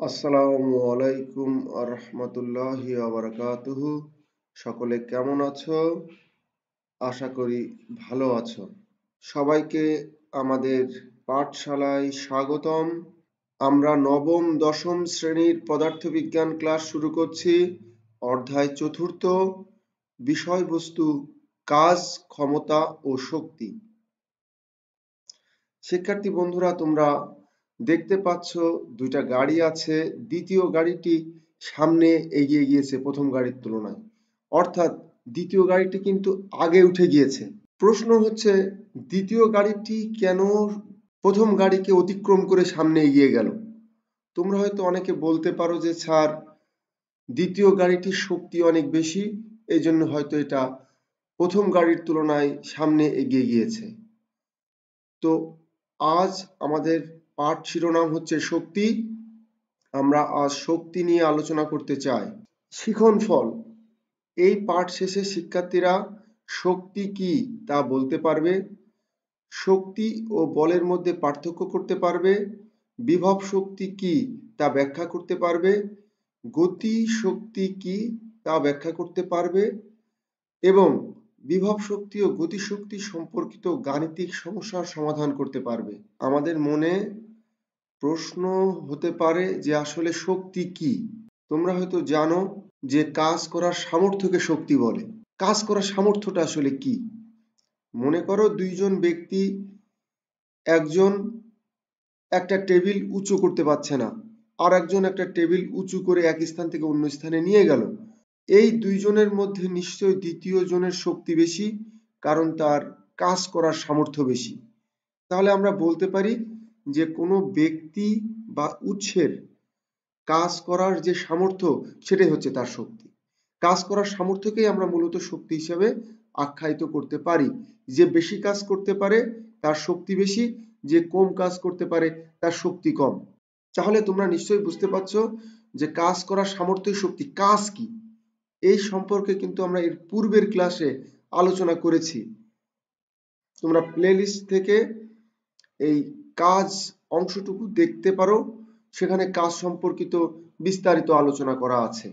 আসসালামু আলাইকুম আরহামাতুল্লাহি ওয়াবারাকাতুহু। সকলে কেমন আছো? আশা করি ভালো আছো। সবাইকে আমাদের পাঠশালায় স্বাগতম। আমরা নবম দশম শ্রেণীর পদার্থবিজ্ঞান ক্লাস শুরু করছি। অধ্যায় চতুর্থ, বিষয়বস্তু, কাজ, ক্ষমতা ও শক্তি। শিক্ষার্থী বন্ধুরা, তোমরা দেখতে পাচ্ছ দুইটা গাড়ি আছে। দ্বিতীয় গাড়িটি সামনে এগিয়ে গিয়েছে প্রথম গাড়ির তুলনায়, অর্থাৎ দ্বিতীয় গাড়িটি কিন্তু আগে উঠে গিয়েছে। প্রশ্ন হচ্ছে, দ্বিতীয় গাড়িটি কেন প্রথম গাড়িকে অতিক্রম করে সামনে এগিয়ে গেল? তোমরা হয়তো অনেকে বলতে পারো যে স্যার, দ্বিতীয় গাড়িটির শক্তি অনেক বেশি, এই জন্য হয়তো এটা প্রথম গাড়ির তুলনায় সামনে এগিয়ে গিয়েছে। তো আজ আমাদের পাঠ শিরোনাম হচ্ছে শক্তি। আমরা আজ শক্তি নিয়ে আলোচনা করতে চাই। শিখন ফল, এই পাঠ শেষে শিক্ষার্থীরা শক্তি কি তা বলতে পারবে, শক্তি ও বলের মধ্যে পার্থক্য করতে পারবে, বিভব শক্তি কি তা ব্যাখ্যা করতে পারবে, গতি শক্তি কি তা ব্যাখ্যা করতে পারবে এবং বিভব শক্তি ও গতিশক্তি সম্পর্কিত গাণিতিক সমস্যার সমাধান করতে পারবে। আমাদের মনে প্রশ্ন হতে পারে যে আসলে শক্তি কি? তোমরা হয়তো জানো যে কাজ করার সামর্থ্যকে শক্তি বলে। কাজ করার সামর্থ্যটা আসলে কি? মনে করো দুইজন ব্যক্তি, একজন একটা টেবিল উঁচু করতে পারছে না, আর একজন একটা টেবিল উঁচু করে এক স্থান থেকে অন্য স্থানে নিয়ে গেল। এই দুইজনের মধ্যে নিশ্চয়ই দ্বিতীয় জনের শক্তি বেশি, কারণ তার কাজ করার সামর্থ্য বেশি। তাহলে আমরা বলতে পারি যে কোনো ব্যক্তি বা উৎসের কাজ করার যে সামর্থ্য, সেটাই হচ্ছে তার শক্তি। কাজ করার সামর্থ্যকেই আমরা মূলত শক্তি হিসেবে আখ্যায়িত করতে পারি। যে বেশি কাজ করতে পারে তার শক্তি বেশি, যে কম কাজ করতে পারে তার শক্তি কম। তাহলে তোমরা নিশ্চয়ই বুঝতে পারছো যে কাজ করার সামর্থ্যই শক্তি। কাজ কি এই সম্পর্কে কিন্তু আমরা এর পূর্বের ক্লাসে আলোচনা করেছি। তোমরা প্লেলিস্ট থেকে এই কাজ অংশটুকু দেখতে পারো, সেখানে কাজ সম্পর্কিত বিস্তারিত আলোচনা করা আছে।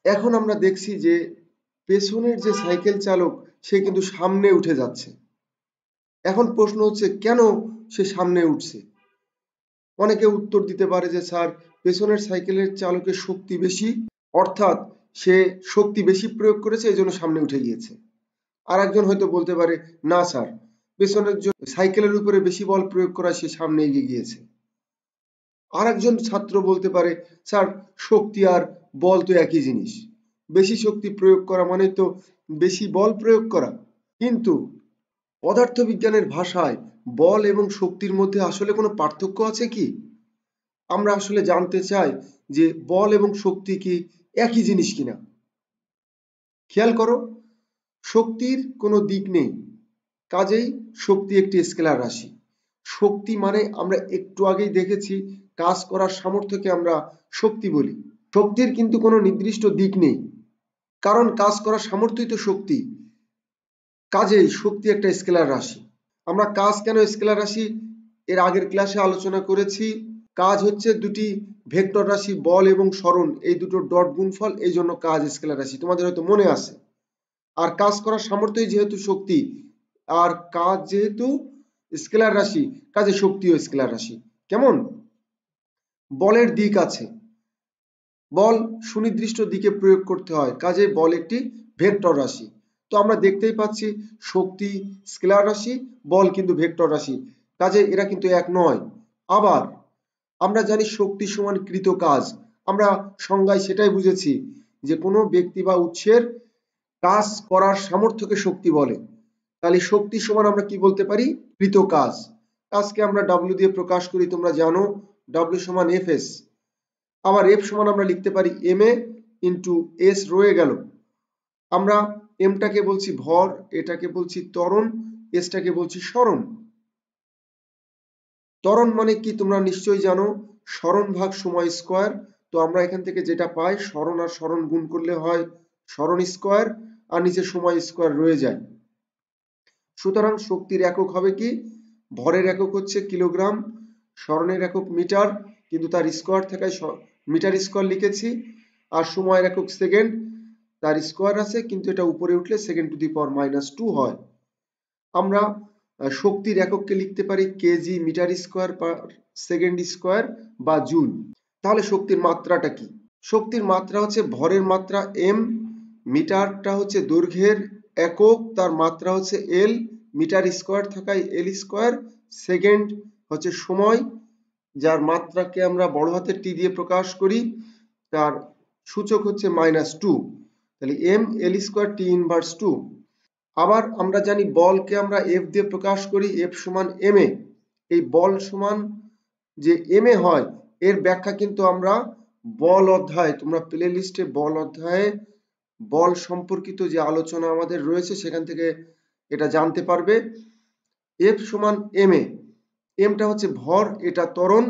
এখন আমরা দেখছি যে পেছনের যে সাইকেল চালক, সে কিন্তু সামনে উঠে যাচ্ছে। এখন প্রশ্ন হচ্ছে, কেন সে সামনে উঠছে? অনেকে উত্তর দিতে পারে যে স্যার, পেছনের সাইকেলের চালকের শক্তি বেশি, অর্থাৎ সে শক্তি বেশি প্রয়োগ করেছে, এই জন্য সামনে উঠে গিয়েছে। আর একজন হয়তো বলতে পারে, না স্যার, পেছনের সাইকেলের উপরে বেশি বল প্রয়োগ করা, সে সামনে এগিয়ে গিয়েছে। আর একজন ছাত্র বলতে পারে, স্যার, শক্তি আর বল তো একই জিনিস, বেশি শক্তি প্রয়োগ করা মানে তো বেশি বল প্রয়োগ করা। কিন্তু পদার্থবিজ্ঞানের ভাষায় বল এবং শক্তির মধ্যে আসলে কোনো পার্থক্য আছে কি? আমরা আসলে জানতে চাই যে বল এবং শক্তি কি একই জিনিস কিনা। খেয়াল করো, শক্তির কোনো দিক নেই, কাজেই শক্তি একটি স্কেলার রাশি। শক্তি মানে আমরা একটু আগেই দেখেছি, কাজ করার সামর্থ্যকে আমরা শক্তি বলি। শক্তির কিন্তু কোনো নির্দিষ্ট দিক নেই, কারণ কাজ করার সামর্থ্যই তো শক্তি, কাজেই শক্তি একটা স্কেলার রাশি। আমরা কাজ কেন স্কেলার রাশি এর আগের ক্লাসে আলোচনা করেছি। কাজ হচ্ছে দুটি ভেক্টর রাশি, বল এবং সরণ, এই দুটো ডট গুণফল, এই জন্য কাজ স্কেলার রাশি, তোমাদের হয়তো মনে আছে। আর কাজ করার সামর্থ্যই যেহেতু শক্তি, আর কাজ যেহেতু স্কেলার রাশি, কাজে শক্তিও স্কেলার রাশি। কেমন? বলের দিক আছে, বল সুনির্দিষ্ট দিকে প্রয়োগ করতে হয়, কাজে বল একটি ভেক্টর রাশি। তো আমরা দেখতেই পাচ্ছি শক্তি স্কেলার রাশি, বল কিন্তু ভেক্টর রাশি, কাজে এরা কিন্তু এক নয়। আবার আমরা জানি শক্তি সমান কৃত কাজ, আমরা সংজ্ঞায় সেটাই বুঝেছি যে কোনো ব্যক্তি বা উৎসের কাজ করার সামর্থ্যকে শক্তি বলে। তাহলে শক্তি সমান আমরা কি বলতে পারি? কৃত কাজ। কাজকে আমরা W দিয়ে প্রকাশ করি, তোমরা জানো, W সমান Fs। আবার F সমান আমরা লিখতে পারি ma ইন্টু S, রয়ে গেল। আমরা এমটাকে বলছি ভর, এটাকে বলছি ত্বরণ, এসটাকে বলছি সরণ। ত্বরণ মানে কি তোমরা নিশ্চয়ই জানো, সরণ ভাগ সময় স্কয়ার। তো আমরা এখান থেকে যেটা পাই, সরণ আর সরণ গুণ করলে হয় সরণ স্কয়ার, আর নিচে সময় স্কয়ার রয়ে যায়। সুতরাং শক্তির একক হবে কি? ভরের একক হচ্ছে কিলোগ্রাম, সরণের একক মিটার, কিন্তু তার স্কোয়ার থাকায় মিটার স্কোয়ার লিখেছি, আর সময়ের একক সেকেন্ড, তার স্কোয়ার আছে কিন্তু এটা উপরে উঠলে সেকেন্ড টু দি পাওয়ার -2 হয়। আমরা শক্তির একককে লিখতে পারি kg metre square per second square বা জুল। তাহলে শক্তির মাত্রাটা কি? শক্তির মাত্রা হচ্ছে ভরের মাত্রা এম, মিটারটা হচ্ছে দৈর্ঘ্যের একক, তার মাত্রা হচ্ছে এল, মিটার স্কোয়ার থাকায় এল স্কোয়ার, সেকেন্ড হচ্ছে সময় যার মাত্রাকে আমরা বড় হাতের টি দিয়ে প্রকাশ করি, তার সূচক হচ্ছে -2, তাহলে M L square T inverse 2। আবার আমরা জানি বলকে আমরা এফ দিয়ে প্রকাশ করি, এফ সমান এম এ। এই বল সমান যে এম এ হয় এর ব্যাখ্যা কিন্তু আমরা বল অধ্যায়, তোমরা প্লে লিস্টে বল অধ্যায়ে বল সম্পর্কিত যে আলোচনা আমাদের রয়েছে সেখান থেকে এটা জানতে পারবে। এফ সমান এম এ, এমটা হচ্ছে ভর, এটা ত্বরণ।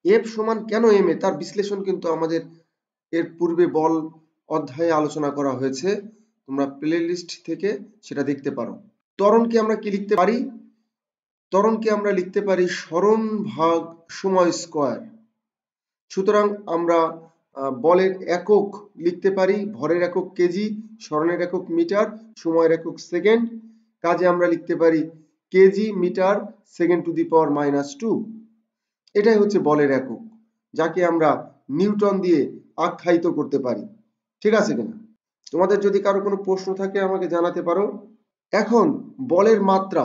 এফ সমান কেন এম এ তার বিশ্লেষণ কিন্তু আমাদের এর পূর্বে বল অধ্যায়ে আলোচনা করা হয়েছে, তোমরা প্লে লিস্ট থেকে সেটা দেখতে পারো। ত্বরণকে আমরা কি লিখতে পারি? ত্বরণকে আমরা লিখতে পারি সরণ ভাগ সময় স্কোয়ার। সুতরাং আমরা বলের একক লিখতে পারি, ভরের একক কেজি, সরণের একক মিটার, সময়ের একক সেকেন্ড, কাজে আমরা লিখতে পারি kg metre second to the power -2। এটাই হচ্ছে বলের একক, যাকে আমরা নিউটন দিয়ে আখ্যায়িত করতে পারি। ঠিক আছে কিনা? তোমাদের যদি কারো কোনো প্রশ্ন থাকে আমাকে জানাতে পারো। এখন বলের মাত্রা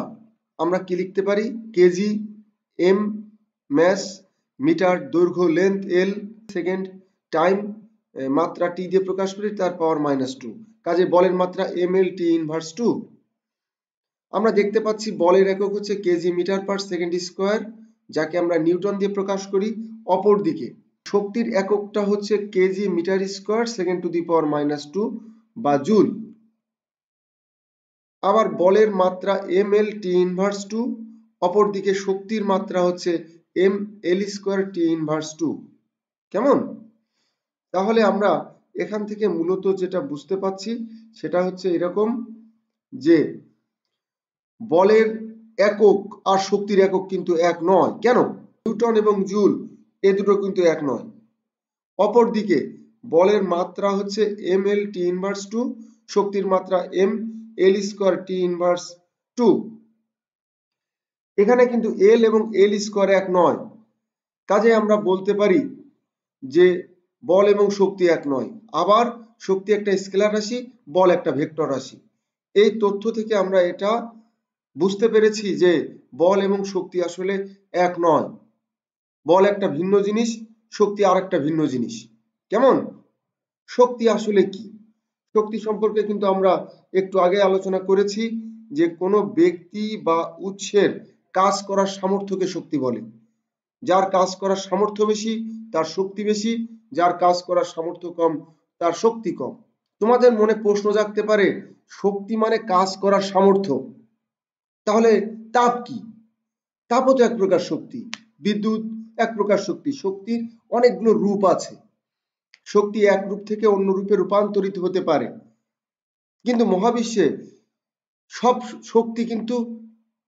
আমরা কি লিখতে পারি? কেজি এম ম্যাস, মিটার দৈর্ঘ্য লেন্থ এল, সেকেন্ড টাইম মাত্রা টি দিয়ে প্রকাশ করি, তার পাওয়ার -2, কাজে বলের মাত্রা এম এল টি ইনভার্স 2। আমরা দেখতে পাচ্ছি বলের একক হচ্ছে kg metre per second square, যাকে আমরা নিউটন দিয়ে প্রকাশ করি। অপরদিকে শক্তির এককটা হচ্ছে kg metre square second to the power -2 বা জুল। আবার বলের মাত্রা এম এল টি ইনভার্স 2, অপরদিকে শক্তির মাত্রা হচ্ছে M L square T inverse 2। কেমন? তাহলে আমরা এখান থেকে মূলত যেটা বুঝতে পাচ্ছি সেটা হচ্ছে এরকম যে বলের একক আর শক্তির একক কিন্তু এক নয়। কেন? নিউটন এবং জুল এ দুটো কিন্তু এক নয়। অপরদিকে বলের মাত্রা হচ্ছে এম এল টি ইনভার্স 2, শক্তির মাত্রা M L square T inverse 2। এখানে কিন্তু এল এবং এল স্কোয়ার এক নয়, কাজে আমরা বলতে পারি যে বল এবং শক্তি এক নয়। আবার শক্তি একটা স্কেলার রাশি, বল একটা ভেক্টর রাশি। এই তথ্য থেকে আমরা এটা বুঝতে পেরেছি যে বল এবং শক্তি আসলে এক নয়। বল একটা ভিন্ন জিনিস, শক্তি আর একটা ভিন্ন জিনিস। কেমন? শক্তি আসলে কি? শক্তি সম্পর্কে কিন্তু আমরা একটু আগে আলোচনা করেছি যে কোনো ব্যক্তি বা উৎসের কাজ করার সামর্থ্যকে শক্তি বলে। যার কাজ করার সামর্থ্য বেশি তার শক্তি বেশি, যার কাজ করার সামর্থ্য কম তার শক্তি কম। তোমাদের মনে প্রশ্ন জাগতে পারে, শক্তি মানে কাজ করার সামর্থ্য, তাহলে তাপ কি? তাপও তো এক প্রকার শক্তি, বিদ্যুৎ এক প্রকার শক্তি। শক্তির অনেকগুলো রূপ আছে, শক্তি এক রূপ থেকে অন্য রূপে রূপান্তরিত হতে পারে, কিন্তু মহাবিশ্বে সব শক্তি কিন্তু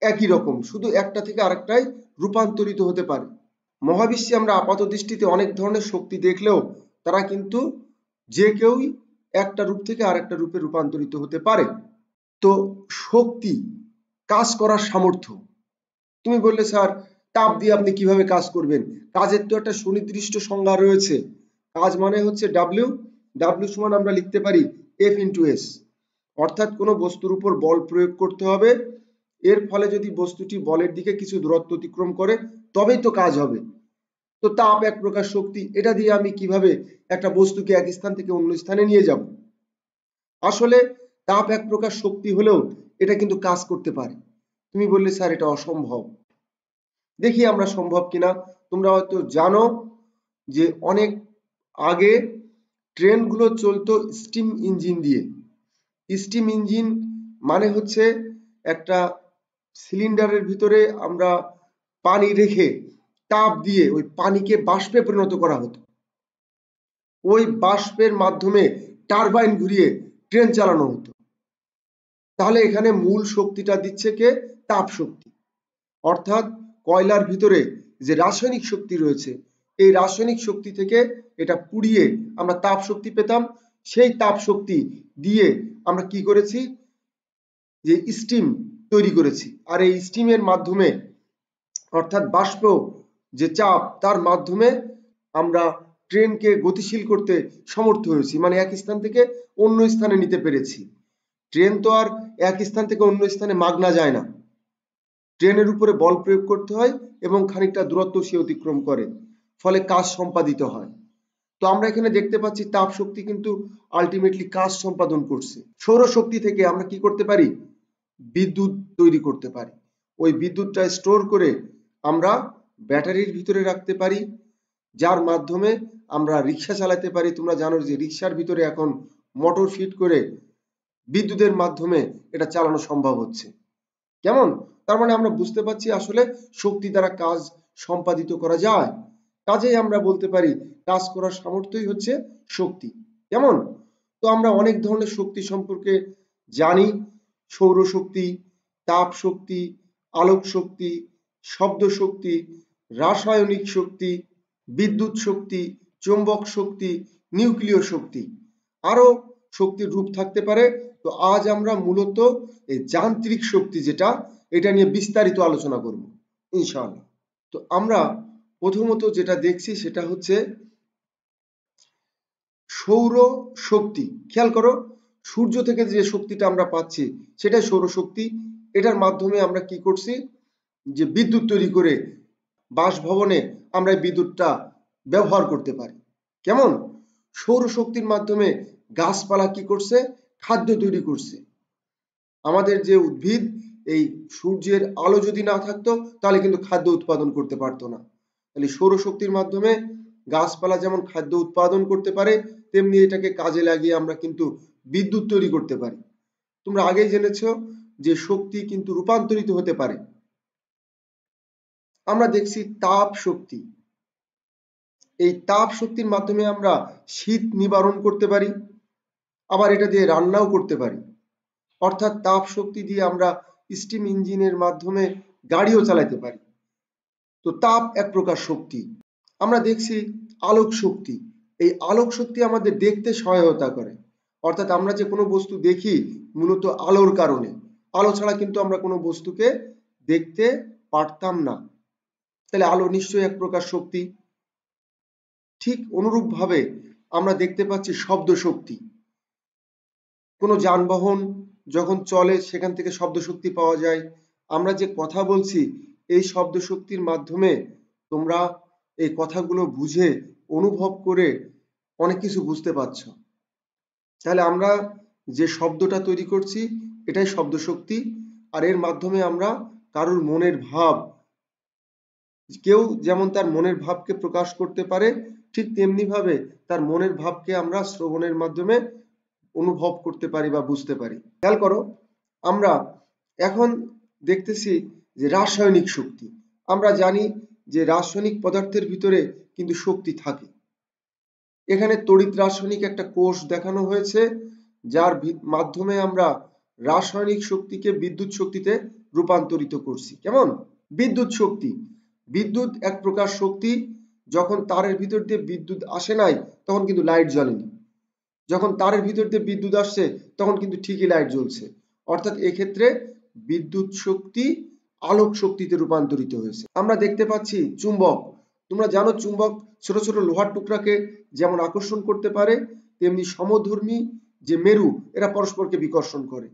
একই রকম, শুধু একটা থেকে আরেকটাই রূপান্তরিত হতে পারে। মহাবিশ্বে আমরা আপাত দৃষ্টিতে অনেক ধরনের শক্তি দেখলেও তারা কিন্তু যে কেউই একটা রূপ থেকে আরেকটা রূপে রূপান্তরিত হতে পারে। তো শক্তি কাজ করার সামর্থ্য। তুমি বললে স্যার তাপ দিয়ে আপনি কিভাবে কাজ করবেন? কাজের তো একটা সুনির্দিষ্ট সংজ্ঞা রয়েছে। কাজ মানে হচ্ছে ডাব্লিউ, ডাব্লিউ সমান আমরা লিখতে পারি এফ ইন্টু এস, অর্থাৎ কোনো বস্তুর উপর বল প্রয়োগ করতে হবে, এর ফলে যদি বস্তুটি বলের দিকে কিছু দূরত্ব অতিক্রম করে তবেই তো কাজ হবে। তো তাপ এক প্রকার শক্তি, এটা দিয়ে আমি কিভাবে একটা বস্তুকে এক স্থান থেকে অন্য স্থানে নিয়ে যাব? আসলে তাপ এক প্রকার শক্তি হলেও এটা কিন্তু কাজ করতে পারে। তুমি বললে স্যার এটা অসম্ভব, দেখি আমরা সম্ভব কিনা। তোমরা হয়তো জানো যে অনেক আগে ট্রেনগুলো চলতো স্টিম ইঞ্জিন দিয়ে। স্টিম ইঞ্জিন মানে হচ্ছে একটা সিলিন্ডারের ভিতরে আমরা পানি রেখে তাপ দিয়ে ওই পানিকে বাষ্পে পরিণত করা হতো। ওই বাষ্পের মাধ্যমে টারবাইন ঘুরিয়ে ট্রেন চালানো হতো। তাহলে এখানে মূল শক্তিটা দিচ্ছে কে? তাপ শক্তি। অর্থাৎ কয়লার ভিতরে যে রাসায়নিক শক্তি রয়েছে এই রাসায়নিক শক্তি থেকে এটা পুড়িয়ে আমরা তাপ শক্তি পেতাম। সেই তাপ শক্তি দিয়ে আমরা কি করেছি, যে স্টিম তৈরি করেছি। আর এই স্টিমের মাধ্যমে, অর্থাৎ বাষ্প যে চাপ, তার মাধ্যমে আমরা ট্রেনকে গতিশীল করতে সমর্থ হয়েছি, মানে এক স্থান থেকে অন্য স্থানে নিতে পেরেছি। ট্রেন তো আর এক স্থান থেকে অন্য স্থানে মাগনা যায় না, ট্রেনের উপরে বল প্রয়োগ করতে হয় এবং খানিকটা দূরত্ব সে অতিক্রম করে, ফলে কাজ সম্পাদিত হয়। তো আমরা এখানে দেখতে পাচ্ছি তাপ শক্তি কিন্তু আলটিমেটলি কাজ সম্পাদন করছে। সৌরশক্তি থেকে আমরা কি করতে পারি, বিদ্যুৎ তৈরি করতে পারি। ওই বিদ্যুৎটা স্টোর করে আমরা ব্যাটারির ভিতরে রাখতে পারি, যার মাধ্যমে আমরা রিক্সা চালাতে পারি। তোমরা জানো যে রিক্সার ভিতরে এখন মোটর ফিট করে বিদ্যুতের মাধ্যমে এটা চালানো সম্ভব হচ্ছে। কেমন? তার মানে আমরা বুঝতে পারছি আসলে শক্তি দ্বারা কাজ সম্পাদিত করা যায়। কাজেই আমরা বলতে পারি কাজ করার সামর্থ্যই হচ্ছে শক্তি। কেমন? তো আমরা অনেক ধরনের শক্তি সম্পর্কে জানি। সৌরশক্তি, তাপ শক্তি, আলোক শক্তি, শব্দ শক্তি, রাসায়নিক শক্তি, বিদ্যুৎ শক্তি, চৌম্বক শক্তি, নিউক্লিয় শক্তি, আরো শক্তির রূপ থাকতে পারে। তো আজ আমরা মূলত এই যান্ত্রিক শক্তি যেটা, এটা নিয়ে বিস্তারিত আলোচনা করব ইনশাআল্লাহ। তো আমরা প্রথমত যেটা দেখছি সেটা হচ্ছে সৌর শক্তি। খেয়াল করো, সূর্য থেকে যে শক্তিটা আমরা পাচ্ছি সেটাই সৌরশক্তি। এটার মাধ্যমে আমরা কি করছি, যে বিদ্যুৎ তৈরি করে বাসভবনে আমরা এই বিদ্যুৎটা ব্যবহার করতে পারি। কেমন? সৌরশক্তির মাধ্যমে গাছপালা কি করছে, খাদ্য তৈরি করছে। আমাদের যে উদ্ভিদ, এই সূর্যের আলো যদি না থাকতো তাহলে কিন্তু খাদ্য উৎপাদন করতে পারতো না। তাহলে সৌরশক্তির মাধ্যমে গাছপালা যেমন খাদ্য উৎপাদন করতে পারে, তেমনি এটাকে কাজে লাগিয়ে আমরা কিন্তু বিদ্যুৎ তৈরি করতে পারি। তোমরা আগেই জেনেছো যে শক্তি কিন্তু রূপান্তরিত হতে পারে। আমরা দেখছি তাপ শক্তি। এই তাপ শক্তির মাধ্যমে আমরা শীত নিবারণ করতে পারি, আবার এটা দিয়ে রান্নাও করতে পারি। অর্থাৎ তাপ শক্তি দিয়ে আমরা স্টিম ইঞ্জিনের মাধ্যমে গাড়িও চালাতে পারি। তো তাপ এক প্রকার শক্তি। আমরা দেখছি আলোক শক্তি। এই আলোক শক্তি আমাদের দেখতে সহায়তা করে। অর্থাৎ আমরা যে কোনো বস্তু দেখি মূলত আলোর কারণে। আলো ছাড়া কিন্তু আমরা কোনো বস্তুকে দেখতে পারতাম না। তাহলে আলো নিশ্চয়ই এক প্রকার শক্তি। ঠিক অনুরূপভাবে আমরা দেখতে পাচ্ছি শব্দ শক্তি। কোনো যানবাহন যখন চলে সেখান থেকে শব্দ শক্তি পাওয়া যায়। আমরা যে কথা বলছি এই শব্দ শক্তির মাধ্যমে তোমরা এই কথাগুলো বুঝে অনুভব করে অনেক কিছু বুঝতে পারছো। তাহলে আমরা যে শব্দটা তৈরি করছি এটাই শব্দ শক্তি। আর এর মাধ্যমে আমরা কারুর মনের ভাব, কেউ যেমন তার মনের ভাবকে প্রকাশ করতে পারে, ঠিক তেমনি ভাবে তার মনের ভাবকে আমরা শ্রবণের মাধ্যমে অনুভব করতে পারি বা বুঝতে পারি। খেয়াল করো, আমরা এখন দেখতেছি যে রাসায়নিক শক্তি। আমরা জানি যে রাসায়নিক পদার্থের ভিতরে কিন্তু শক্তি থাকে। এখানে তড়িৎ রাসায়নিক একটা কোষ দেখানো হয়েছে, যার মাধ্যমে আমরা রাসায়নিক শক্তিকে বিদ্যুৎ শক্তিতে রূপান্তরিত করছি। কেমন? বিদ্যুৎ শক্তি। বিদ্যুৎ এক প্রকার শক্তি। যখন তারের ভিতর দিয়ে বিদ্যুৎ আসে নাই তখন কিন্তু লাইট জ্বলেনি, যখন তারের ভিতর দিয়ে বিদ্যুৎ আসছে তখন কিন্তু ঠিকই লাইট জ্বলছে। অর্থাৎ এক্ষেত্রে বিদ্যুৎ শক্তি আলোক শক্তিতে রূপান্তরিত হয়েছে। আমরা দেখতে পাচ্ছি চুম্বক। তোমরা জানো চুম্বক ছোট ছোট লোহার টুকরাকে যেমন আকর্ষণ করতে পারে, তেমনি সমধর্মী যে মেরু এরা পরস্পরকে বিকর্ষণ করে,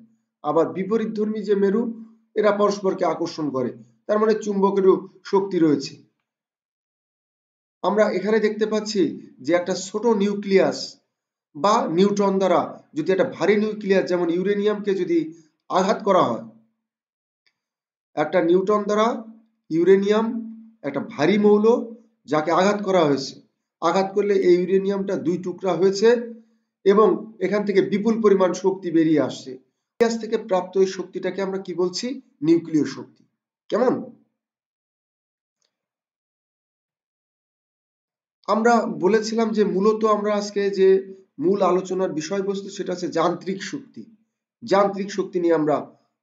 আবার বিপরীতধর্মী যে মেরু এরা পরস্পরকে আকর্ষণ করে। তার মানে চুম্বকেরও শক্তি রয়েছে। আমরা এখানে দেখতে পাচ্ছি যে একটা ছোট নিউক্লিয়াস বা নিউট্রন দ্বারা যদি একটা ভারী নিউক্লিয়াস যেমন ইউরেনিয়ামকে যদি আঘাত করা হয়, একটা নিউট্রন দ্বারা ইউরেনিয়াম একটা ভারী মৌল যাকে আঘাত করা হয়েছে, আঘাত করলে এই ইউরেনিয়ামটা দুই টুকরা হয়েছে এবং এখান থেকে বিপুল পরিমাণ শক্তি বেরিয়ে আসছে। নিউক্লিয়াস থেকে প্রাপ্ত এই শক্তিটাকে আমরা কি বলছি? নিউক্লিয় শক্তি। কেমন? আমরা বলেছিলাম যে মূলত আমরা আজকে যে মূল আলোচনার বিষয়বস্তু সেটা হচ্ছে যান্ত্রিক শক্তি। যান্ত্রিক শক্তি নিয়ে আমরা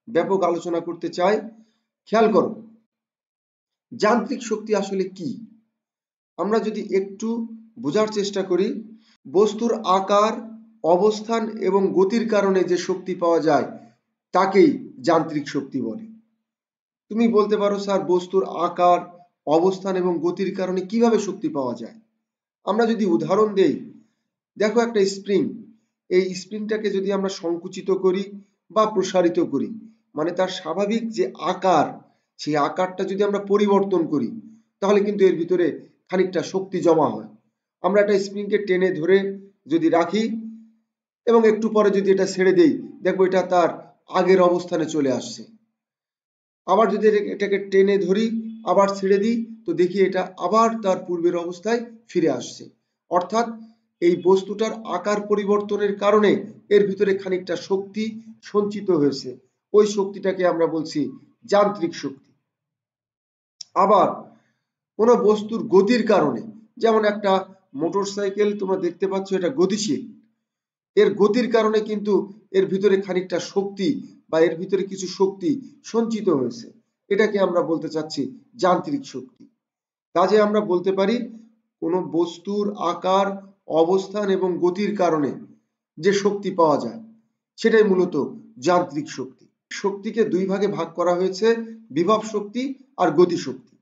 ব্যাপক আলোচনা করতে চাই। খেয়াল করো, যান্ত্রিক শক্তি আসলে কি? আমরা যদি একটু বোঝার চেষ্টা করি, বস্তুর আকার, অবস্থান এবং গতির কারণে যে শক্তি পাওয়া যায় তাকেই যান্ত্রিক শক্তি বলে। তুমি বলতে পারো, স্যার বস্তুর আকার, অবস্থান এবং গতির কারণে কিভাবে শক্তি পাওয়া যায়? আমরা যদি উদাহরণ দেই, দেখো একটা স্প্রিং, এই স্প্রিংটাকে যদি আমরা সংকুচিত করি বা প্রসারিত করি, মানে তার স্বাভাবিক যে আকার, সেই আকারটা যদি আমরা পরিবর্তন করি, তাহলে কিন্তু এর ভিতরে খানিকটা শক্তি জমা হয়। আমরা একটা স্প্রিংকে টেনে ধরে যদি রাখি এবং একটু পরে যদি এটা ছেড়ে দেই, দেখবো এটা তার আগের অবস্থানে চলে আসছে। আবার যদি এটাকে টেনে ধরি, আবার ছেড়ে দিই, তো দেখি এটা আবার তার পূর্বের অবস্থায় ফিরে আসছে। অর্থাৎ এই বস্তুটার আকার পরিবর্তনের কারণে এর ভিতরে খানিকটা শক্তি সঞ্চিত হয়েছে। ওই শক্তিটাকে আমরা বলছি যান্ত্রিক শক্তি। আবার কোনো বস্তুর গতির কারণে, যেমন একটা মোটরসাইকেল তোমরা দেখতে পাচ্ছ, এটা গতিশীল, এর গতির কারণে কিন্তু এর ভিতরে খানিকটা শক্তি বা এর ভিতরে কিছু শক্তি সঞ্চিত হয়েছে, এটাকে আমরা বলতে চাচ্ছি যান্ত্রিক শক্তি। কাজে আমরা বলতে পারি কোনো বস্তুর আকার, অবস্থান এবং গতির কারণে যে শক্তি পাওয়া যায় সেটাই মূলত যান্ত্রিক শক্তি। শক্তিকে দুই ভাগে ভাগ করা হয়েছে, বিভব শক্তি আর গতি শক্তি।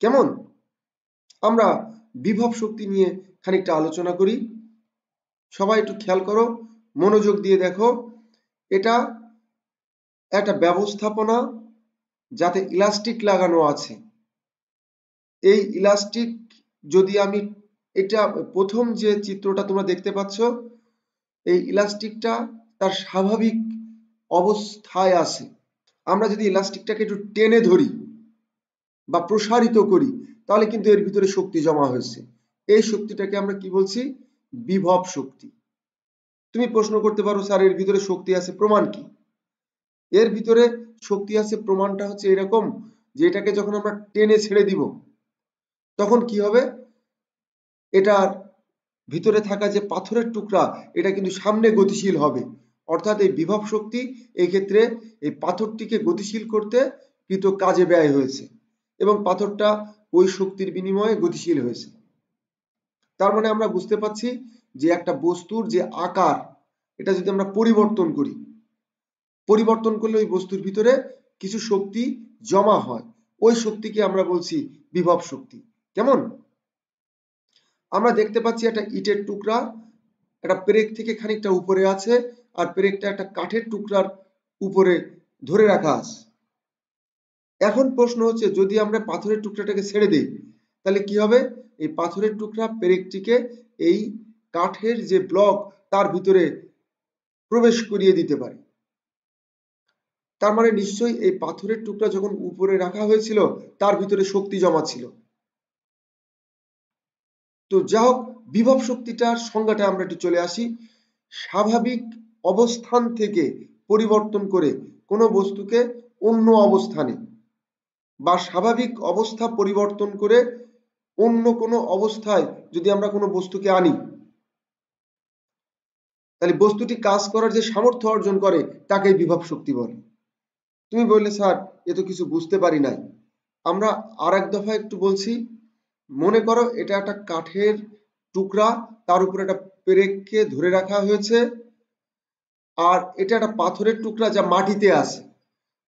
কেমন? আমরা বিভব শক্তি নিয়ে খানিকটা আলোচনা করি। সবাই একটু খেয়াল করো, মনোযোগ দিয়ে দেখো। এটা একটা ব্যবস্থাপনা যাতে ইলাস্টিক লাগানো আছে। এই ইলাস্টিক যদি আমি, এটা প্রথম যে চিত্রটা তোমরা দেখতে পাচ্ছ, এই ইলাস্টিকটা তার স্বাভাবিক অবস্থায় আছে। আমরা যদি ইলাস্টিকটাকে একটু টেনে ধরি বা প্রসারিত করি, তাহলে কিন্তু এর ভিতরে শক্তি জমা হয়েছে। এই শক্তিটাকে আমরা কি বলছি? বিভব শক্তি। তুমি প্রশ্ন করতে পারো, স্যার এর ভিতরে শক্তি আছে, প্রমাণ কি? এর ভিতরে শক্তি আছে, প্রমাণটা হচ্ছে এরকম যে এটাকে যখন আমরা টেনে ছেড়ে দিব, তখন কি হবে? এটার ভিতরে থাকা যে পাথরের টুকরা, এটা কিন্তু সামনে গতিশীল হবে। অর্থাৎ এই বিভব শক্তি এই ক্ষেত্রে এই পাথরটিকে গতিশীল করতে কৃত কাজে ব্যয় হয়েছে এবং পাথরটা ওই শক্তির বিনিময়ে গতিশীল হয়েছে। তার মানে আমরা বুঝতে পাচ্ছি যে একটা বস্তুর যে আকার, এটা যদি আমরা পরিবর্তন করি, পরিবর্তন করলে ওই বস্তুর ভিতরে কিছু শক্তি জমা হয়, ওই শক্তিকে আমরা বলছি বিভব শক্তি। কেমন? আমরা দেখতে পাচ্ছি একটা ইটের টুকরা একটা পেরেক থেকে খানিকটা উপরে আছে, আর পেরেকটা একটা কাঠের টুকরার উপরে ধরে রাখা আছে। এখন প্রশ্ন হচ্ছে, যদি আমরা পাথরের টুকরাটাকে ছেড়ে দিই, তাহলে কি হবে? এই পাথরের টুকরা পেরেকটিকে এই কাঠের যে ব্লক তার ভিতরে প্রবেশ করিয়ে দিতে পারে। তার মানে নিশ্চয়ই এই পাথরের টুকরা যখন উপরে রাখা হয়েছিল, তার ভিতরে শক্তি জমা ছিল। তো যা হোক, বিভব শক্তিটার সংজ্ঞাটা আমরা একটু চলে আসি। স্বাভাবিক অবস্থান থেকে পরিবর্তন করে কোনো বস্তুকে অন্য অবস্থানে, বা স্বাভাবিক অবস্থা পরিবর্তন করে অন্য কোনো অবস্থায় যদি আমরা কোনো বস্তুকে আনি, তাহলে বস্তুটি কাজ করার যে সামর্থ্য অর্জন করে তাকেই বিভব শক্তি বলে। তুমি বললে, স্যার এ তো কিছু বুঝতে পারি নাই। আমরা আর এক দফা একটু বলছি। মনে করো এটা একটা কাঠের টুকরা, তার উপরে একটা পেরেককে ধরে রাখা হয়েছে, আর এটা একটা পাথরের টুকরা যা মাটিতে আছে।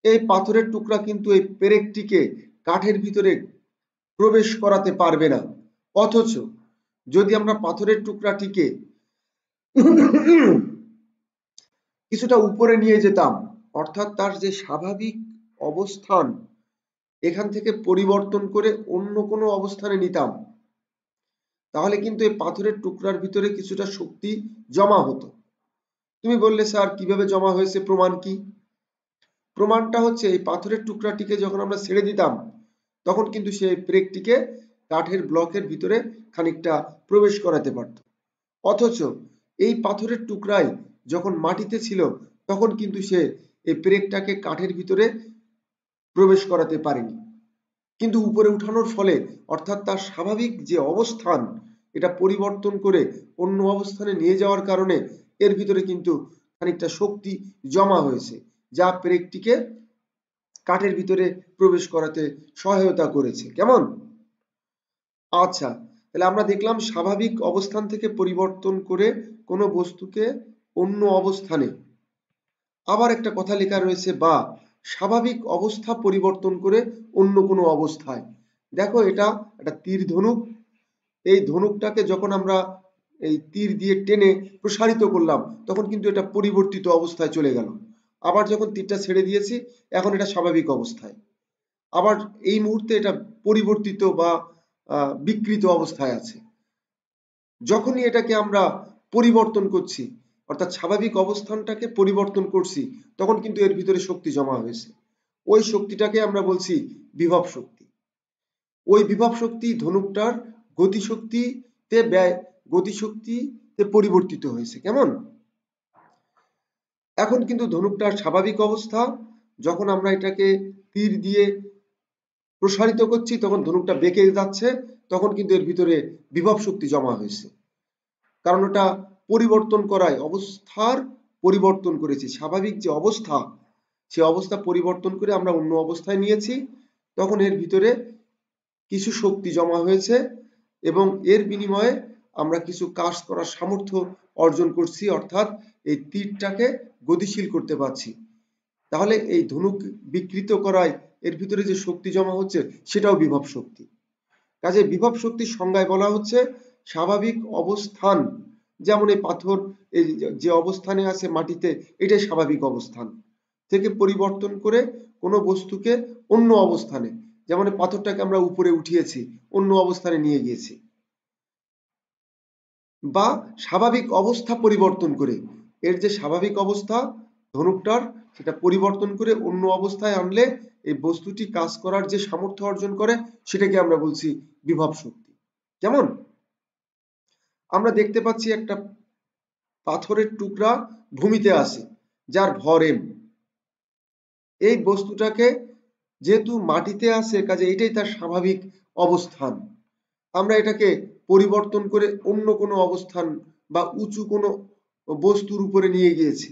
এই পাথরের টুকরা কিন্তু এই পেরেকটিকে কাঠের ভিতরে প্রবেশ করাতে পারবে না। অথচ যদি আমরা পাথরের টুকরাটিকে কিছুটা উপরে নিয়ে যেতাম, অর্থাৎ তার যে স্বাভাবিক অবস্থান এখান থেকে পরিবর্তন করে অন্য কোনো অবস্থানে নিতাম, তাহলে কিন্তু এই পাথরের টুকরার ভিতরে কিছুটা শক্তি জমা হতো। তুমি বললে, স্যার কিভাবে জমা হয়েছে, প্রমাণ কি? প্রমাণটা হচ্ছে, এই পাথরের টুকরাটিকে যখন আমরা ছেড়ে দিতাম, তখন কিন্তু সে পেরেকটিকে কাঠের ব্লকের ভিতরে খানিকটা প্রবেশ করাতে পারত। অথচ এই পাথরের টুকরাই যখন মাটিতে ছিল, তখন কিন্তু সে এই পেরেকটাকে কাঠের ভিতরে প্রবেশ করাতে পারেনি। কিন্তু উপরে উঠানোর ফলে, অর্থাৎ তার স্বাভাবিক যে অবস্থান, এটা পরিবর্তন করে অন্য অবস্থানে নিয়ে যাওয়ার কারণে এর ভিতরে কিন্তু খানিকটা শক্তি জমা হয়েছে, যা পেরেকটিকে কাঠের ভিতরে প্রবেশ করাতে সহায়তা করেছে। কেমন? আচ্ছা, তাহলে আমরা দেখলাম স্বাভাবিক অবস্থান থেকে পরিবর্তন করে কোনো বস্তুকে অন্য অবস্থানে, আবার একটা কথা লেখা রয়েছে বা স্বাভাবিক অবস্থা পরিবর্তন করে অন্য কোনো অবস্থায়। দেখো এটা একটা তীর ধনুক, এই ধনুকটাকে যখন আমরা এই তীর দিয়ে টেনে প্রসারিত করলাম তখন কিন্তু এটা পরিবর্তিত অবস্থায় চলে গেল। আবার যখন তীরটা ছেড়ে দিয়েছি এখন এটা স্বাভাবিক অবস্থায়। আবার এই মুহূর্তে এটা পরিবর্তিত বা বিকৃত অবস্থায় আছে। যখনই এটাকে আমরা পরিবর্তন করছি, অর্থাৎ স্বাভাবিক অবস্থানটাকে পরিবর্তন করছি, তখন কিন্তু এর ভিতরে শক্তি জমা হয়েছে। ওই শক্তিটাকে আমরা বলছি বিভব শক্তি। ওই বিভব শক্তি ধনুকটার গতিশক্তিতে পরিবর্তিত হয়েছে। কেমন? এখন কিন্তু ধনুকটার স্বাভাবিক অবস্থা, যখন আমরা এটাকে তীর দিয়ে প্রসারিত করছি তখন ধনুকটা বেঁকে যাচ্ছে, তখন কিন্তু এর ভিতরে বিভব শক্তি জমা হয়েছে। কারণ ওটা পরিবর্তন করায় অবস্থার পরিবর্তন করেছি। স্বাভাবিক যে অবস্থা, সে অবস্থা পরিবর্তন করে আমরা অন্য অবস্থায় নিয়েছি, তখন এর ভিতরে কিছু শক্তি জমা হয়েছে এবং এর বিনিময়ে আমরা কিছু কাজ করার সামর্থ্য অর্জন করছি, অর্থাৎ এই তীরটাকে গতিশীল করতে পারছি। তাহলে এই ধনুক বিকৃত করায় এর ভিতরে যে শক্তি জমা হচ্ছে সেটাও বিভব শক্তি। কাজে বিভব শক্তির সংজ্ঞায় বলা হচ্ছে স্বাভাবিক অবস্থান, যেমন এই পাথর এই যে অবস্থানে আছে মাটিতে, এটাই স্বাভাবিক অবস্থান থেকে পরিবর্তন করে কোনো বস্তুকে অন্য অবস্থানে, যেমন পাথরটাকে আমরা উপরে উঠিয়েছি, অন্য অবস্থানে নিয়ে গিয়েছি, বা স্বাভাবিক অবস্থা পরিবর্তন করে, এর যে স্বাভাবিক অবস্থা ধনুকটার, সেটা পরিবর্তন করে অন্য অবস্থায় আনলে এই বস্তুটি কাজ করার যে সামর্থ্য অর্জন করে সেটাকে আমরা বলছি বিভব শক্তি। যেমন আমরা দেখতে পাচ্ছি একটা পাথরের টুকরা ভূমিতে আছে যার ভর m। এই বস্তুটাকে যেহেতু মাটিতে আছে, কাজে এটাই তার স্বাভাবিক অবস্থান। আমরা এটাকে পরিবর্তন করে অন্য কোনো অবস্থান বা উঁচু কোনো বস্তুর উপরে নিয়ে গিয়েছি।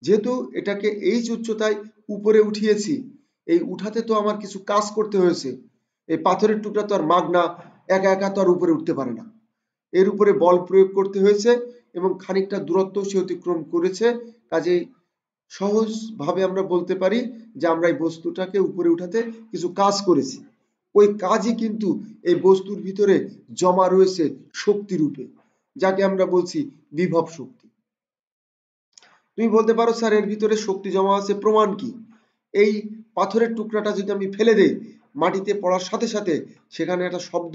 যেহেতু এটাকে এই উচ্চতায় উপরে উঠিয়েছি, এই উঠাতে তো আমার কিছু কাজ করতে হয়েছে। এই পাথরের টুকরা তো আর মাগনা একা একা তো আর উপরে উঠতে পারে না, এর উপরে বল প্রয়োগ করতে হয়েছে এবং খানিকটা দূরত্ব সে অতিক্রম করেছে। কাজেই সহজভাবে আমরা বলতে পারি যে আমরা এই বস্তুটাকে উপরে উঠাতে কিছু কাজ করেছি। ওই কাজই কিন্তু এই বস্তুর ভিতরে জমা রয়েছে শক্তি রূপে, যাকে আমরা বলছি বিভব শক্তি। তুমি বলতে পারো স্যার এর ভিতরে শক্তি জমা আছে, প্রমাণ কি? এই পাথরের টুকরাটা যদি আমি ফেলে দেই, মাটিতে পড়ার সাথে সাথে সেখানে একটা শব্দ,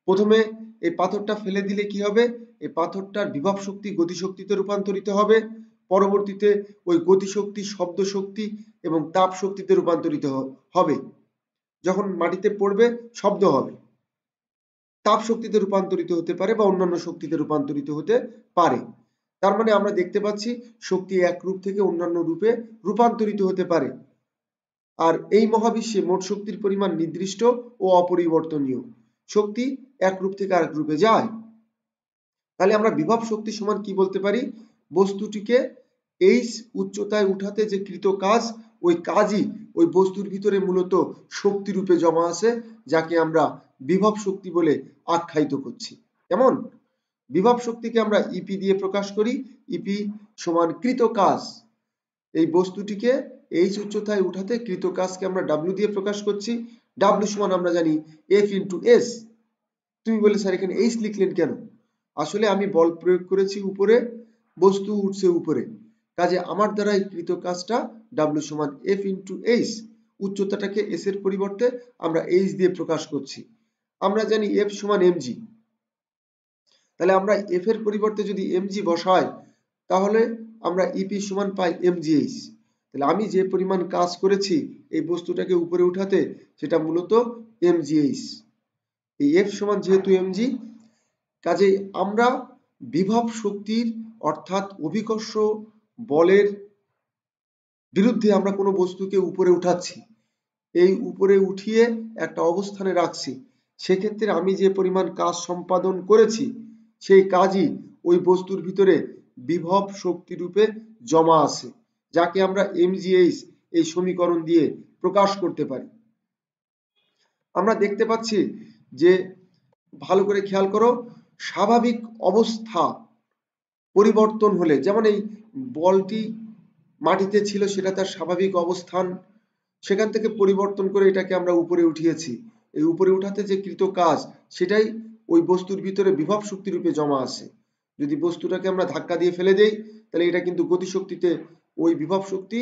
প্রথমে এই পাথরটা ফেলে দিলে কি হবে, এই পাথরটার বিভব শক্তি গতিশক্তিতে রূপান্তরিত হবে, পরবর্তীতে ওই গতিশক্তি শব্দ শক্তি এবং তাপ শক্তিতে রূপান্তরিত হবে। যখন মাটিতে পড়বে শব্দ হবে, তাপ শক্তিতে রূপান্তরিত হতে পারে বা অন্যান্য শক্তিতে রূপান্তরিত হতে পারে। তার মানে আমরা দেখতে পাচ্ছি শক্তি এক রূপ থেকে অন্যান্য রূপে রূপান্তরিত হতে পারে। আর এই মহাবিশ্বে মোট শক্তির পরিমাণ নির্দিষ্ট ও অপরিবর্তনীয়। শক্তি এক রূপ থেকে আরেক রূপে যায়। তাহলে আমরা বিভব শক্তি সমান কি বলতে পারি? বস্তুটিকে এই উচ্চতায় উঠাতে যে কৃত কাজ, ওই কাজই ওই বস্তুর ভিতরে মূলত শক্তি রূপে জমা আছে, যাকে আমরা বিভব শক্তি বলে আখ্যায়িত করছি। কেমন? বিভব শক্তিকে আমরা ইপি দিয়ে প্রকাশ করি। ইপি সমান কৃত কাজ। এই বস্তুটিকে এইচ উচ্চতায় উঠাতে কৃত কাজকে আমরা ডাব্লিউ দিয়ে প্রকাশ করছি। ডাব্লিউ সমান আমরা জানি এফ ইন্টু এস। তুমি বলে স্যার এখানে এইচ লিখলেন কেন? আসলে আমি বল প্রয়োগ করেছি উপরে, বস্তু উঠছে উপরে, কাজে আমার দ্বারা এই কৃত কাজটা ডাব্লিউ সমান এফ ইন্টু এইচ। উচ্চতাটাকে এস এর পরিবর্তে আমরা এইচ দিয়ে প্রকাশ করছি। আমরা জানি এফ সমান এমজি, তাহলে আমরা এফ এর পরিবর্তে যদি এমজি বসাই তাহলে আমরা ইপি সমান পাই এমজিএইচ। তাহলে আমি যে পরিমাণ কাজ করেছি এই বস্তুটাকে উপরে উঠাতে, সেটা মূলত এমজিএইচ। এই এফ সমান যেহেতু এমজি, কাজেই আমরা বিভব শক্তির অর্থাৎ অভিকর্ষ বলের বিরুদ্ধে আমরা কোনো বস্তুকে উপরে উঠাচ্ছি, এই উপরে উঠিয়ে একটা অবস্থানে রাখছি, সেক্ষেত্রে আমি যে পরিমাণ কাজ সম্পাদন করেছি সেই কাজই ওই বস্তুর ভিতরে বিভব শক্তি রূপে জমা আছে, যাকে আমরা এমজিএইচ এই সমীকরণ দিয়ে প্রকাশ করতে পারি। আমরা দেখতে পাচ্ছি যে ভালো করে খেয়াল করো, স্বাভাবিক অবস্থা পরিবর্তন হলে, যেমন এই বলটি মাটিতে ছিল, সেটা তার স্বাভাবিক অবস্থান, সেখান থেকে পরিবর্তন করে এটাকে আমরা উপরে উঠিয়েছি। এই উপরে উঠাতে যে কৃত কাজ, সেটাই ওই বস্তুর ভিতরে বিভব শক্তি রূপে জমা আছে। যদি বস্তুটাকে আমরা ধাক্কা দিয়ে ফেলে দেই, তাহলে এটা কিন্তু গতিশক্তিতে, ওই বিভব শক্তি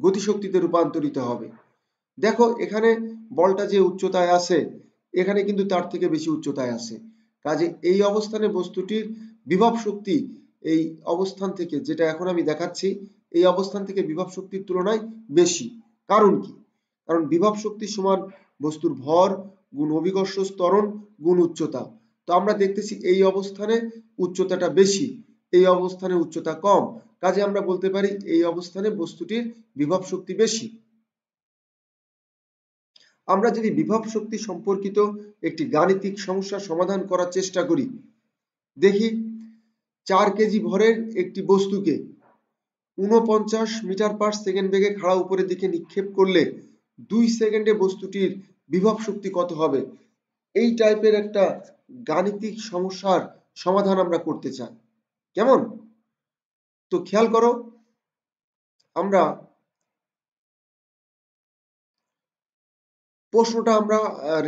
গতিশক্তিতে রূপান্তরিত হবে। দেখো এখানে বলটা যে উচ্চতায় আছে, এখানে কিন্তু তার থেকে বেশি উচ্চতায় আছে। কাজে এই অবস্থানে বস্তুটির বিভব শক্তি এই অবস্থান থেকে, যেটা এখন আমি দেখাচ্ছি, এই অবস্থান থেকে বিভব শক্তির তুলনায় বেশি। কারণ কি? কারণ বিভব শক্তি সমান বস্তুর ভর গুণ অভিকর্ষ ত্বরণ গুণ উচ্চতা। তো আমরা দেখতেছি এই অবস্থানে উচ্চতাটা বেশি, এই অবস্থানে উচ্চতা কম। কাজে আমরা বলতে পারি এই অবস্থানে বস্তুটির বিভব শক্তি বেশি। আমরা যদি বিভব শক্তি সম্পর্কিত একটি গাণিতিক সমস্যার সমাধান করার চেষ্টা করি, দেখি 4 কেজি ভরের একটি বস্তুকে 49 মিটার পার সেকেন্ড বেগে খাড়া উপরের দিকে নিক্ষেপ করলে 2 সেকেন্ডে বস্তুটির বিভব শক্তি কত হবে। এই টাইপের একটা গাণিতিক সমস্যার সমাধান আমরা করতে চাই। কেমন? তো খেয়াল করো, আমরা প্রশ্নটা আমরা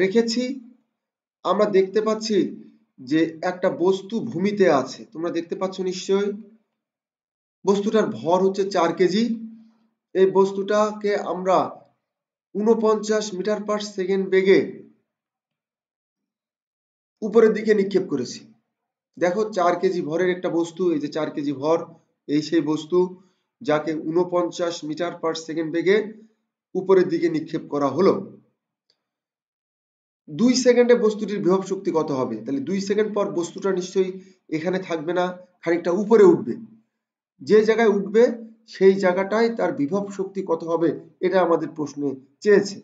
রেখেছি। আমরা দেখতে পাচ্ছি যে একটা বস্তু ভূমিতে আছে, তোমরা দেখতে পাচ্ছ নিশ্চয়ই। বস্তুটার ভর হচ্ছে 4 কেজি। এই বস্তুটাকে আমরা 49 মিটার পার সেকেন্ড বেগে উপরের দিকে নিক্ষেপ করেছি। দেখো 4 কেজি ভরের একটা বস্তু, এই যে 4 কেজি ভর, এই সেই বস্তু যাকে 49 মিটার পার সেকেন্ড বেগে উপরের দিকে নিক্ষেপ করা হলো। 2 সেকেন্ডে বস্তুটির বিভব শক্তি কত হবে? তাহলে 2 সেকেন্ড পর বস্তুটা নিশ্চয়ই এখানে থাকবে না, খানিকটা উপরে উঠবে। যে জায়গায় উঠবে সেই জায়গাটায় তার বিভব শক্তি কত হবে, এটা আমাদের প্রশ্নে চেয়েছে।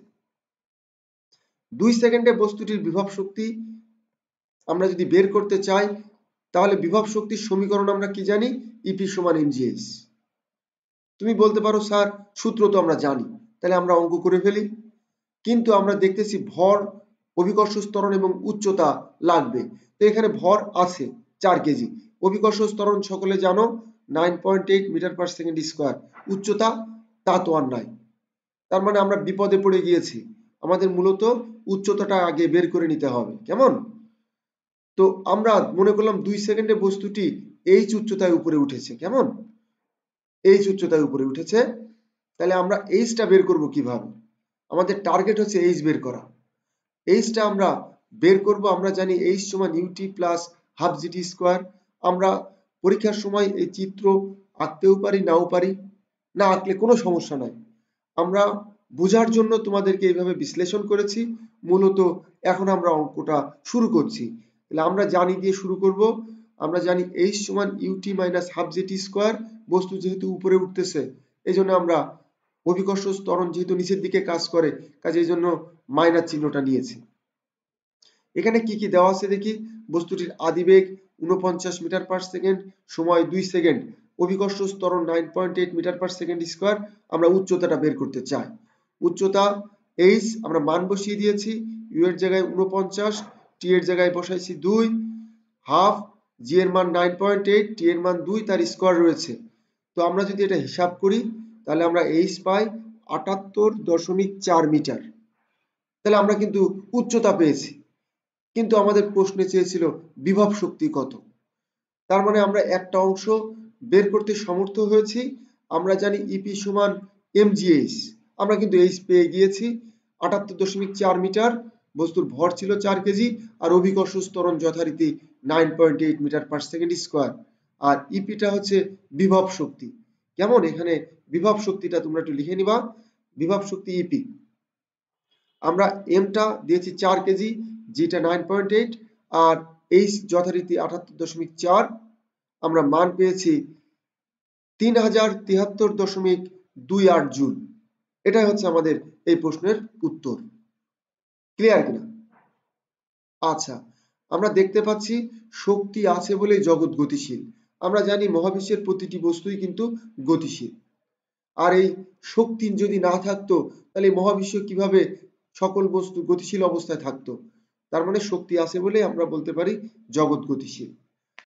2 সেকেন্ডে বস্তুটির বিভব শক্তি আমরা যদি বের করতে চাই, তাহলে বিভব শক্তির সমীকরণ আমরা কি জানি? ইপি সমান এমজিএস। তুমি বলতে পারো স্যার সূত্র তো আমরা জানি, তাহলে আমরা অঙ্ক করে ফেলি। কিন্তু আমরা দেখতেছি ভর, অভিকর্ষ ত্বরণ এবং উচ্চতা লাগবে। তো এখানে ভর আছে 4 কেজি, অভিকর্ষ ত্বরণ সকলে জানো 9.8 মিটার পার সেকেন্ড স্কোয়ার, উচ্চতা তা তো আর নাই। তার মানে আমরা বিপদে পড়ে গিয়েছি, আমাদের মূলত উচ্চতাটা আগে বের করে নিতে হবে। কেমন? তো আমরা মনে করলাম 2 সেকেন্ডে বস্তুটি এইচ উচ্চতায় উপরে উঠেছে। কেমন? এইচ উচ্চতায় উপরে উঠেছে। তাহলে আমরা এইচটা বের করব কিভাবে? আমাদের টার্গেট হচ্ছে এইচ বের করা। এইচটা আমরা বের করব, আমরা জানি এইচ সমান ut plus half gt square. আমরা পরীক্ষার সময় এই চিত্র আঁকতেও পারি, নাও পারি, না আঁকলে কোনো সমস্যা নাই। আমরা বোঝার জন্য তোমাদেরকে এইভাবে বিশ্লেষণ করেছি। মূলত এখন আমরা অঙ্কটা শুরু করছি। তাহলে আমরা জানি দিয়ে শুরু করব। আমরা জানি এইচ সমান ut minus half gt square. বস্তু যেহেতু উপরে উঠতেছে, এই জন্য আমরা অভিকর্ষ ত্বরণ যেহেতু নিচের দিকে কাজ করে, কাজে এই জন্য মাইনাস চিহ্নটা নিয়েছি। এখানে কি কি দেওয়া আছে দেখি। বস্তুটির আদিবেগ 49 মিটার পার সেকেন্ড, সময় 2 সেকেন্ড, অভিকর্ষ ত্বরণ 9.8 মিটার পার সেকেন্ড স্কোয়ার। আমরা উচ্চতাটা বের করতে চাই। উচ্চতা এইচ আমরা মান বসিয়ে দিয়েছি, ইউ এর জায়গায় 49, টি এর জায়গায় বসাইছি 2, হাফ, জি এর মান 9.8, টি এর মান 2, তার স্কোয়ার রয়েছে। তো আমরা যদি এটা হিসাব করি, তাহলে আমরা এইচ পাই 78.4 মিটার। তাহলে আমরা কিন্তু উচ্চতা পেয়েছি, কিন্তু আমাদের প্রশ্নে চেয়েছিল বিভব শক্তি কত। তার মানে আমরা একটা অংশ বের করতে সমর্থ হয়েছি। আমরা জানি ইপি সমান এমজিএইচ, আমরা কিন্তু এইচ পেয়ে গিয়েছি 78.4 মিটার। বস্তুর ভর ছিল 4 কেজি, আর অভিকর্ষ ত্বরণ যথারীতি 9.8 মিটার পার সেকেন্ড স্কোয়ার। আর ইপিটা হচ্ছে বিভব শক্তি। কেমন? এখানে বিভব শক্তিটা তোমরা একটু লিখে নিবা, বিভব শক্তি ইপি। আমরা এমটা দিয়েছি 4 কেজি, জিটা 9.8, আর এইচ যথারীতি 78.4। আমরা মান পেয়েছি 3073.28 জুল। এটাই হচ্ছে আমাদের এই প্রশ্নের উত্তর। ক্লিয়ার কিনা? আচ্ছা, আমরা দেখতে পাচ্ছি শক্তি আছে বলেই জগৎ গতিশীল। আমরা জানি মহাবিশ্বের প্রতিটি বস্তুই কিন্তু গতিশীল। আর এই শক্তি যদি না থাকতো, তাহলে মহাবিশ্ব কিভাবে সকল বস্তু গতিশীল অবস্থায় থাকতো? তার মানে শক্তি আছে বলেই আমরা বলতে পারি জগৎ গতিশীল।